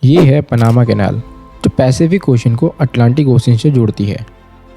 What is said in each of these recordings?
ये है Panama canal, जो पैसिफिक ओशन को अटलांटिक ओशन से जोड़ती है।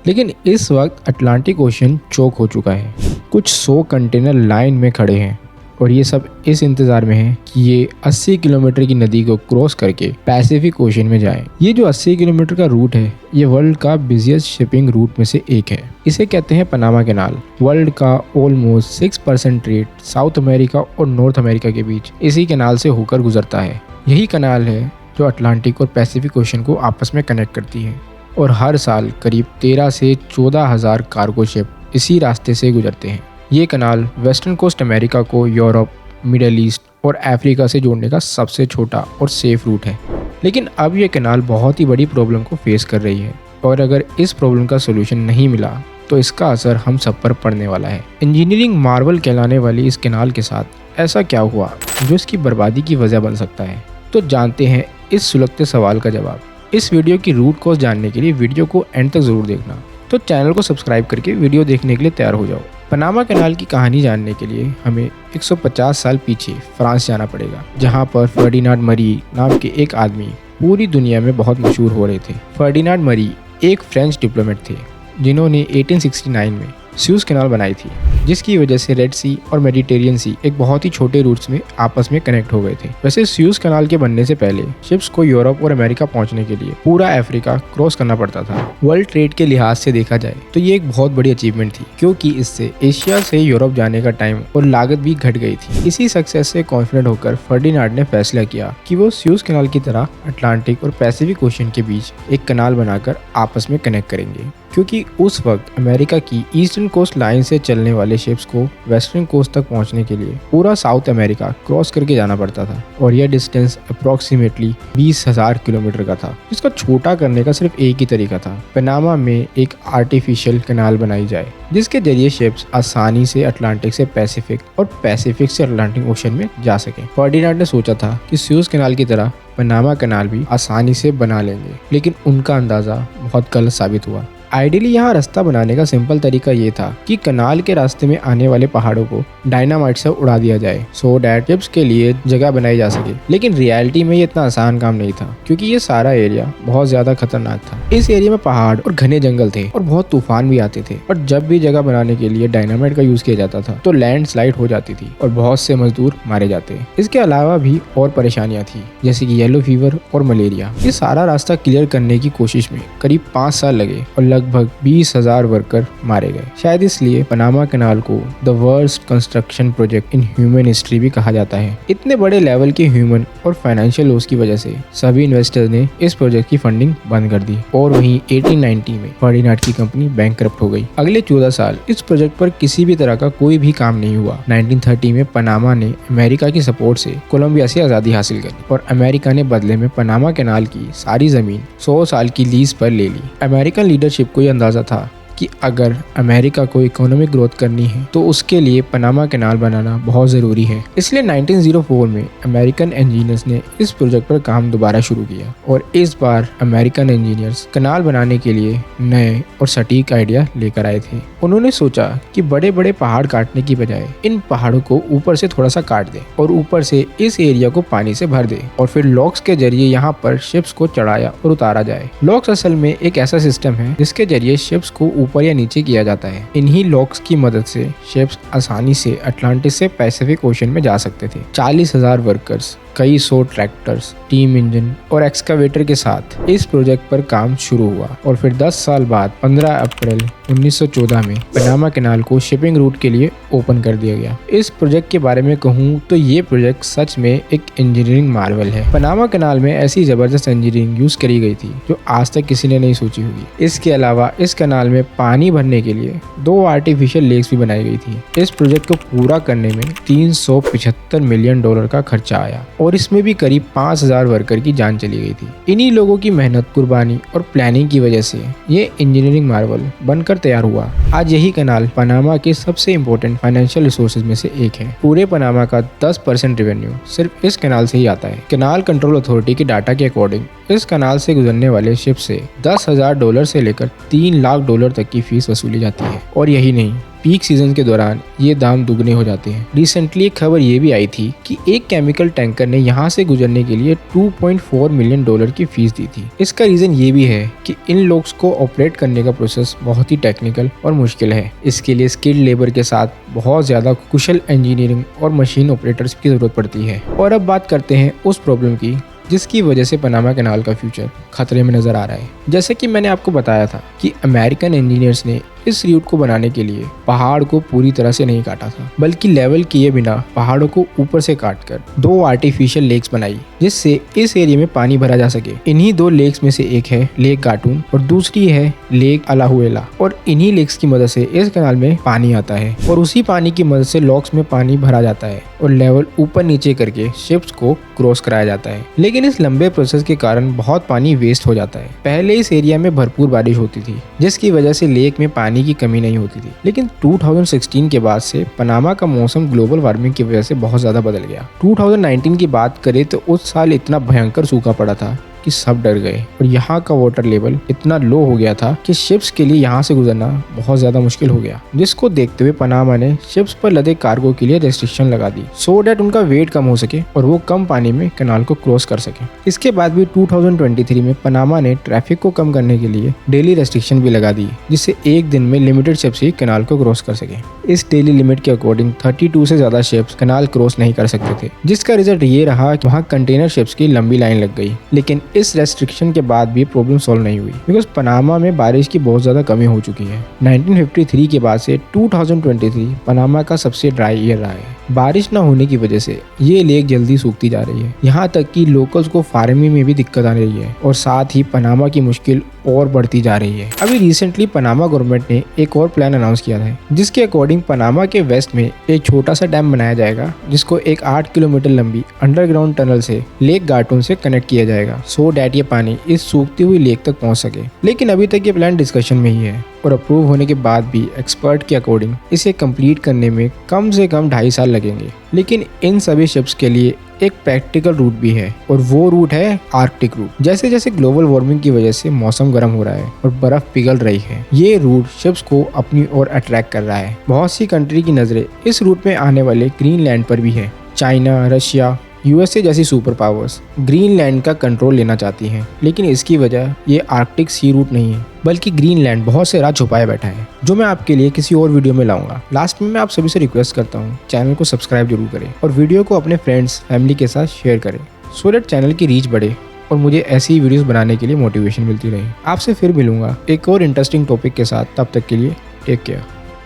लेकिन इस वक्त अटलांटिक ओशन चोक हो चुका है। कुछ 100 कंटेनर लाइन में खड़े हैं और ये सब इस इंतज़ार में है कि ये 80 किलोमीटर की नदी को क्रॉस करके पैसिफिक ओशन में जाएं। ये जो 80 किलोमीटर का रूट है, ये वर्ल्ड का बिजिएस्ट शिपिंग रूट में से एक है। इसे कहते हैं पनामा कैनाल। वर्ल्ड का ऑलमोस्ट 6% ट्रेड साउथ अमेरिका और नॉर्थ अमेरिका के बीच इसी कैनाल से होकर गुजरता है। यही कैनाल है जो अटलांटिक और पैसिफिक ओशन को आपस में कनेक्ट करती है और हर साल करीब 13 से 14,000 कार्गो शिप इसी रास्ते से गुजरते हैं। ये कैनाल वेस्टर्न कोस्ट अमेरिका को यूरोप, मिडल ईस्ट और अफ्रीका से जोड़ने का सबसे छोटा और सेफ रूट है। लेकिन अब ये कैनाल बहुत ही बड़ी प्रॉब्लम को फेस कर रही है और अगर इस प्रॉब्लम का सोल्यूशन नहीं मिला तो इसका असर हम सब पर पड़ने वाला है। इंजीनियरिंग मार्वल कहलाने वाली इस कैनाल के साथ ऐसा क्या हुआ जो इसकी बर्बादी की वजह बन सकता है? तो जानते हैं इस सुलगते सवाल का जवाब। इस वीडियो की रूट कॉज जानने के लिए वीडियो को एंड तक जरूर देखना। तो चैनल को सब्सक्राइब करके वीडियो देखने के लिए तैयार हो जाओ। पनामा कैनाल की कहानी जानने के लिए हमें 150 साल पीछे फ्रांस जाना पड़ेगा, जहां पर फर्डिनांड मरी नाम के एक आदमी पूरी दुनिया में बहुत मशहूर हो रहे थे। फर्डिनांड मरी एक फ्रेंच डिप्लोमेट थे जिन्होंने 1869 में सुएज कैनाल बनाई थी, जिसकी वजह से रेड सी और मेडिटेरियन सी एक बहुत ही छोटे रूट्स में आपस में कनेक्ट हो गए थे। वैसे सुएज कैनाल के बनने से पहले शिप्स को यूरोप और अमेरिका पहुंचने के लिए पूरा अफ्रीका क्रॉस करना पड़ता था। वर्ल्ड ट्रेड के लिहाज से देखा जाए तो ये एक बहुत बड़ी अचीवमेंट थी, क्योंकि इससे एशिया से यूरोप जाने का टाइम और लागत भी घट गई थी। इसी सक्सेस से कॉन्फिडेंट होकर फर्डिनांड ने फैसला किया कि वो सुएज कैनाल की तरह अटलांटिक और पैसिफिक ओशन के बीच एक कैनाल बनाकर आपस में कनेक्ट करेंगे, क्योंकि उस वक्त अमेरिका की ईस्टर्न कोस्ट लाइन से चलने वाले शिप्स को वेस्टर्न कोस्ट तक पहुंचने के लिए पूरा साउथ अमेरिका क्रॉस करके जाना पड़ता था और यह डिस्टेंस अप्रोक्सीमेटली 20,000 किलोमीटर का था, जिसका छोटा करने का सिर्फ एक ही तरीका था। पनामा में एक आर्टिफिशियल कैनाल बनाई जाए जिसके जरिए शिप्स आसानी से अटलांटिक से पैसिफिक और पैसिफिक से अटलांटिक ओशन में जा सके। फर्डिनांड ने सोचा था कि सुएज कैनाल की तरह पनामा कैनाल भी आसानी से बना लेंगे, लेकिन उनका अंदाजा बहुत गलत साबित हुआ। आइडियली यहाँ रास्ता बनाने का सिंपल तरीका ये था कि कनाल के रास्ते में आने वाले पहाड़ों को डायनामाइट से उड़ा दिया जाए सो डैट शिप्स के लिए जगह बनाई जा सके। लेकिन रियलिटी में ये इतना आसान काम नहीं था, क्योंकि ये सारा एरिया बहुत ज्यादा खतरनाक था। इस एरिया में पहाड़ और घने जंगल थे और बहुत तूफान भी आते थे, और जब भी जगह बनाने के लिए डायनामाइट का यूज किया जाता था तो लैंडस्लाइड हो जाती थी और बहुत से मजदूर मारे जाते। इसके अलावा भी और परेशानियां थी, जैसे कि येलो फीवर और मलेरिया। ये सारा रास्ता क्लियर करने की कोशिश में करीब 5 साल लगे और लगभग 20,000 वर्कर मारे गए। शायद इसलिए पनामा कैनाल को the worst construction project in human history भी कहा जाता है। इतने बड़े लेवल के ह्यूमन और फाइनेंशियल लॉस की वजह से सभी इन्वेस्टर्स ने इस प्रोजेक्ट की फंडिंग बंद कर दी और वहीं 1890 में फर्डिनांड की कंपनी बैंकक्रप्ट हो गई। अगले 14 साल इस प्रोजेक्ट पर किसी भी तरह का कोई भी काम नहीं हुआ। 1930 में पनामा ने अमेरिका की सपोर्ट से कोलंबिया से आज़ादी हासिल करी और अमेरिका ने बदले में पनामा कैनाल की सारी जमीन 100 साल की लीज पर ले ली। अमेरिकन लीडरशिप को यह अंदाजा था कि अगर अमेरिका को इकोनॉमिक ग्रोथ करनी है तो उसके लिए पनामा कैनाल बनाना बहुत ज़रूरी है। इसलिए 1904 में अमेरिकन इंजीनियर्स ने इस प्रोजेक्ट पर काम दोबारा शुरू किया और इस बार अमेरिकन इंजीनियर्स कैनाल बनाने के लिए नए और सटीक आइडिया लेकर आए थे। उन्होंने सोचा कि बड़े बड़े पहाड़ काटने की बजाय इन पहाड़ों को ऊपर से थोड़ा सा काट दे और ऊपर से इस एरिया को पानी से भर दे और फिर लॉक्स के जरिए यहाँ पर शिप्स को चढ़ाया और उतारा जाए। लॉक्स असल में एक ऐसा सिस्टम है जिसके जरिए शिप्स को ऊपर या नीचे किया जाता है। इन्हीं लॉक्स की मदद से शिप्स आसानी से अटलांटिक से पैसिफिक ओशन में जा सकते थे। 40,000 वर्कर्स, कई 100 ट्रैक्टर्स, टीम इंजन और एक्सकावेटर के साथ इस प्रोजेक्ट पर काम शुरू हुआ और फिर 10 साल बाद 15 अप्रैल 1914 में पनामा कैनाल को शिपिंग रूट के लिए ओपन कर दिया गया। इस प्रोजेक्ट के बारे में कहूँ तो ये प्रोजेक्ट सच में एक इंजीनियरिंग मार्वल है। पनामा कैनाल में ऐसी जबरदस्त इंजीनियरिंग यूज करी गई थी जो आज तक किसी ने नहीं सोची होगी। इसके अलावा इस कैनाल में पानी भरने के लिए 2 आर्टिफिशियल लेक्स भी बनाई गई थी। इस प्रोजेक्ट को पूरा करने में $375 मिलियन का खर्चा आया और इसमें भी करीब 5,000 वर्कर की जान चली गई थी। इन्हीं लोगों की मेहनत, कुर्बानी और प्लानिंग की वजह से ये इंजीनियरिंग मार्वल बनकर तैयार हुआ। आज यही कैनाल पनामा के सबसे इम्पोर्टेंट फाइनेंशियल रिसोर्सेज में से एक है। पूरे पनामा का 10% रेवेन्यू सिर्फ इस कैनाल से ही आता है। कैनाल कंट्रोल अथॉरिटी के डाटा के अकॉर्डिंग इस कैनाल से गुजरने वाले शिप से $10,000 से लेकर $3 लाख तक की फीस वसूली जाती है। और यही नहीं, पीक सीजन के दौरान ये दाम दुगने हो जाते हैं। रिसेंटली एक खबर ये भी आई थी कि एक केमिकल टैंकर ने यहाँ से गुजरने के लिए $2.4 मिलियन की फीस दी थी। इसका रीजन ये भी है कि इन लोग्स को ऑपरेट करने का प्रोसेस बहुत ही टेक्निकल और मुश्किल है। इसके लिए स्किल्ड लेबर के साथ बहुत ज्यादा कुशल इंजीनियरिंग और मशीन ऑपरेटर्स की जरूरत पड़ती है। और अब बात करते हैं उस प्रॉब्लम की जिसकी वजह से पनामा कैनाल का फ्यूचर खतरे में नजर आ रहा है। जैसे कि मैंने आपको बताया था कि अमेरिकन इंजीनियर्स ने इस रूट को बनाने के लिए पहाड़ को पूरी तरह से नहीं काटा था, बल्कि लेवल किए बिना पहाड़ों को ऊपर से काटकर 2 आर्टिफिशियल लेक्स बनाई, जिससे इस एरिया में पानी भरा जा सके। इन्हीं 2 लेक्स में से एक है लेक गाटून और दूसरी है लेक अलाहुएला। और इन्हीं लेक्स की मदद से इस कैनाल में पानी आता है और उसी पानी की मदद से लॉक्स में पानी भरा जाता है और लेवल ऊपर नीचे करके शिप्स को क्रॉस कराया जाता है। लेकिन इस लंबे प्रोसेस के कारण बहुत पानी वेस्ट हो जाता है। पहले इस एरिया में भरपूर बारिश होती थी, जिसकी वजह से लेक में पानी की कमी नहीं होती थी। लेकिन 2016 के बाद से पनामा का मौसम ग्लोबल वार्मिंग की वजह से बहुत ज्यादा बदल गया। 2019 की बात करें तो उस साल इतना भयंकर सूखा पड़ा था कि सब डर गए और यहाँ का वाटर लेवल इतना लो हो गया था कि शिप्स के लिए यहाँ से गुजरना बहुत ज्यादा मुश्किल हो गया, जिसको देखते हुए पनामा ने शिप्स पर लदे कार्गो के लिए रेस्ट्रिक्शन लगा दी, सो डैट उनका वेट कम हो सके और वो कम पानी में कैनाल को क्रॉस कर सके। इसके बाद भी 2023 में पनामा ने ट्रैफिक को कम करने के लिए डेली रेस्ट्रिक्शन भी लगा दी, जिससे एक दिन में लिमिटेड शिप्स ही कैनाल को क्रॉस कर सके। इस डेली लिमिट के अकॉर्डिंग 32 से ज्यादा शिप्स कैनाल क्रॉस नहीं कर सकते थे, जिसका रिजल्ट ये रहा कि वहाँ कंटेनर शिप्स की लंबी लाइन लग गई। लेकिन इस रेस्ट्रिक्शन के बाद भी प्रॉब्लम सॉल्व नहीं हुई, बिकॉज पनामा में बारिश की बहुत ज्यादा कमी हो चुकी है। 1953 के बाद से 2023 पनामा का सबसे ड्राई ईयर रहा है। बारिश न होने की वजह से ये लेक जल्दी सूखती जा रही है, यहाँ तक कि लोकल्स को फार्मिंग में भी दिक्कत आ रही है और साथ ही पनामा की मुश्किल और बढ़ती जा रही है। अभी रिसेंटली पनामा गवर्नमेंट ने एक और प्लान अनाउंस किया है, जिसके अकॉर्डिंग पनामा के वेस्ट में एक छोटा सा डैम बनाया जाएगा, जिसको एक 8 किलोमीटर लंबी अंडरग्राउंड टनल से लेक गाटून से कनेक्ट किया जाएगा, सो डैट ये पानी इस सूखती हुई लेक तक पहुंच सके। लेकिन अभी तक ये प्लान डिस्कशन में ही है और अप्रूव होने के बाद भी एक्सपर्ट के अकॉर्डिंग इसे कंप्लीट करने में कम से कम 2.5 साल लगेंगे। लेकिन इन सभी शिप्स के लिए एक प्रैक्टिकल रूट भी है और वो रूट है आर्कटिक रूट। जैसे जैसे ग्लोबल वार्मिंग की वजह से मौसम गर्म हो रहा है और बर्फ पिघल रही है, ये रूट शिप्स को अपनी ओर अट्रैक्ट कर रहा है। बहुत सी कंट्री की नजरें इस रूट में आने वाले ग्रीनलैंड पर भी है। चाइना, रशिया, यूएसए जैसी सुपर पावर्स ग्रीनलैंड का कंट्रोल लेना चाहती हैं, लेकिन इसकी वजह ये आर्कटिक सी रूट नहीं है, बल्कि ग्रीनलैंड बहुत से राज छुपाए बैठा है, जो मैं आपके लिए किसी और वीडियो में लाऊंगा। लास्ट में मैं आप सभी से रिक्वेस्ट करता हूँ, चैनल को सब्सक्राइब जरूर करें और वीडियो को अपने फ्रेंड्स फैमिली के साथ शेयर करें, सो दैट चैनल की रीच बढ़े और मुझे ऐसी ही वीडियोस बनाने के लिए मोटिवेशन मिलती रहे। आपसे फिर मिलूंगा एक और इंटरेस्टिंग टॉपिक के साथ, तब तक के लिए टेक केयर।